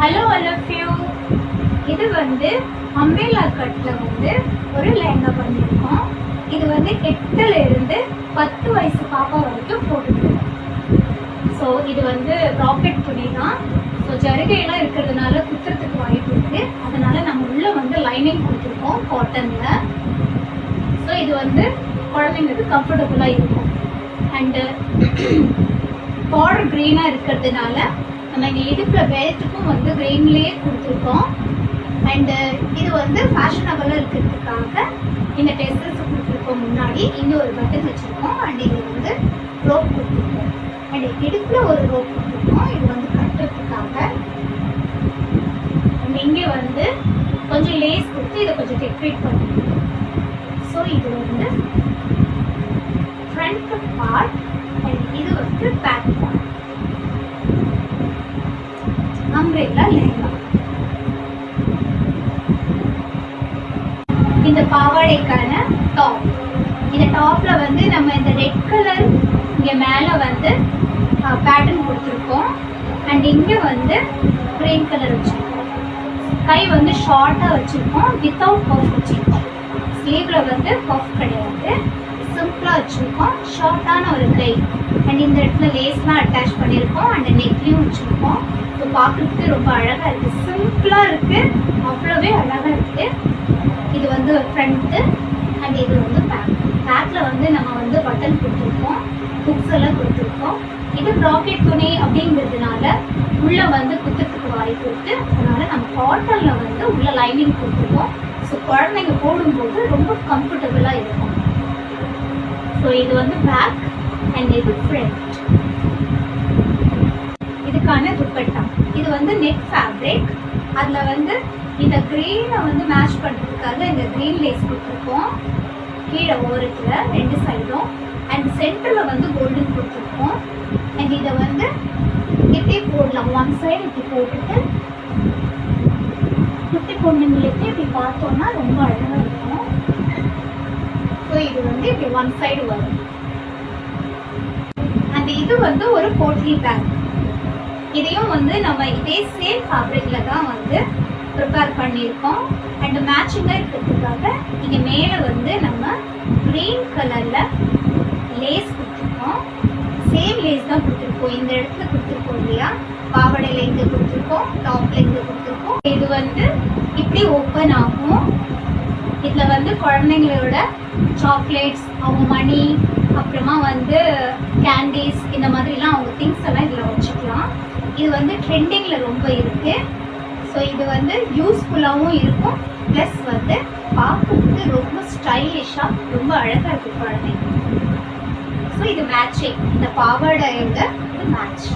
Hello all of you. இது வந்து அம்பேலா கட்ல வந்து ஒரு லெஹங்கா பண்ணியிருக்கோம். இது வந்து 8ல இருந்து 10 வயசு பாப்பா வரைக்கும் போட்டுருக்கோம். ஸோ இது வந்து ராக்கெட் துணி தான். ஸோ ஜரிகையெல்லாம் இருக்கிறதுனால குத்துறதுக்கு வாய்ப்பு இருக்கு. அதனால நம்ம உள்ள வந்து லைனிங் கொடுத்துருக்கோம் காட்டன்ல. ஸோ இது வந்து குழந்தைங்களுக்கு கம்ஃபர்டபுளாக இருக்கும். அண்டு பார்டர் க்ரீனாக இருக்கிறதுனால நம்ம இங்கே இடுப்பில் பெல்ட்டுக்கும் வந்து க்ரீன்லேயே கொடுத்துருக்கோம். அண்டு இது வந்து ஃபேஷனபிளாக இருக்கிறதுக்காக இந்த டெஸ்டல்ஸ் கொடுத்துருக்கோம். முன்னாடி இங்கே ஒரு பட்டன் வச்சுருக்கோம். அண்ட் இது வந்து ரோப் கொடுத்துருக்கோம். அண்ட் இடுப்பில் ஒரு ரோப் கொடுத்துருக்கோம். இது வந்து கட்டுறதுக்காக. அண்ட் இங்கே வந்து கொஞ்சம் லேஸ் கொடுத்து இதை கொஞ்சம் டெக்கரேட் பண்ணிருக்கோம். ஸோ இது வந்து ஃப்ரண்ட் பார்ட். அண்ட் இது வந்து பேக் பார்ட். அம்ப்ரெல்லா லெஹங்கா. இந்த பாவாடைக்கான டாப். இந்த டாப்ல வந்து நம்ம இந்த ரெட் கலர் இங்க மேல வந்து பேட்டர்ன் கொடுத்துருக்கோம். அண்ட் இங்க வந்து கிரீன் கலர் வச்சிருக்கோம். கை வந்து ஷார்ட்டா வச்சிருக்கோம். வித்தவுட் பஃப் வச்சிருக்கோம். ஸ்லீவ்ல வந்து பஃப் கிடையாது, சிம்பிளா வச்சிருக்கோம். ஷார்ட்டான ஒரு கை. அண்ட் இந்த இடத்துல லேஸ்லாம் அட்டாச் பண்ணியிருக்கோம். அண்ட் நெக்லையும் வச்சிருக்கோம். ஸோ பார்க்குறதுக்கு ரொம்ப அழகா இருக்கு. சிம்பிளா இருக்கு, அவ்வளவே அழகா இருக்கு. இது வந்து ஃப்ரண்ட்டு அண்ட் இது வந்து பேக். பேக்ல வந்து நம்ம வந்து பட்டன் கொடுத்துருக்கோம், புக்ஸ் எல்லாம் கொடுத்துருக்கோம். இது ராக்கெட் துணி அப்படிங்கிறதுனால உள்ள வந்து குத்துறதுக்கு வாய்ப்பு இருக்கு. அதனால நம்ம காட்டன்ல வந்து உள்ள லைனிங் கொடுத்துருக்கோம். ஸோ குழந்தைங்க போடும்போது ரொம்ப கம்ஃபர்டபுளா இருக்கும். ஸோ இது வந்து பேக் அண்ட் இது ஃப்ரண்ட். இதுக்கான துப்பட்டா. இது வந்து நெட் ஃபேப்ரிக். அதுல வந்து இந்த கிரீனை வந்து மேட்ச் பண்ணுறதுக்காக இந்த கிரீன் லேஸ் கொடுத்துருக்கோம். கீழே ஓரத்தில் 2 சைடும். அண்ட் சென்டரில் வந்து கோல்டன் கொடுத்துருக்கோம். அண்ட் இதை வந்து இப்படி போடலாம். ஒன் சைடு இப்படி போட்டுட்டு குட்டி பொண்ணுங்களுக்கு இப்படி பார்த்தோம்னா ரொம்ப அழகாக இருக்கும். ஸோ இது வந்து இப்படி ஒன் சைடு வரும். அண்ட் இது வந்து ஒரு போட்லி பேக். இதையும் வந்து நம்ம இதே சேம் ஃபேப்ரிக்ல தான் வந்து ப்ரிப்பேர் பண்ணியிருக்கோம். அண்ட் மேட்சிங்காக இருக்கிறதுக்காக இங்கே மேலே வந்து நம்ம க்ரீன் கலரில் லேஸ் கொடுத்துருக்கோம். சேம் லேஸ் தான் கொடுத்துருக்கோம். இந்த இடத்துல கொடுத்துருக்கோம் இல்லையா, பாவாடையில் இங்கே கொடுத்துருக்கோம், டாப்ல இங்கே கொடுத்துருக்கோம். இது வந்து இப்படி ஓப்பன் ஆகும். இதில் வந்து குழந்தைங்களோட சாக்லேட்ஸ், அவங்க மணி, அப்புறமா வந்து கேண்டீஸ், இந்த மாதிரிலாம் அவங்க திங்ஸ் எல்லாம் இதில் வச்சுக்கலாம். இது வந்து ட்ரெண்டிங்கில் ரொம்ப இருக்கு. ஸோ இது வந்து யூஸ்ஃபுல்லாகவும் இருக்கும். ப்ளஸ் வந்து பார்க்கறதுக்கு ரொம்ப ஸ்டைலிஷாக ரொம்ப அழகாக இருக்கு குழந்தைங்க. ஸோ இது மேட்சிங். இந்த பாவாடையோட மேட்ச்.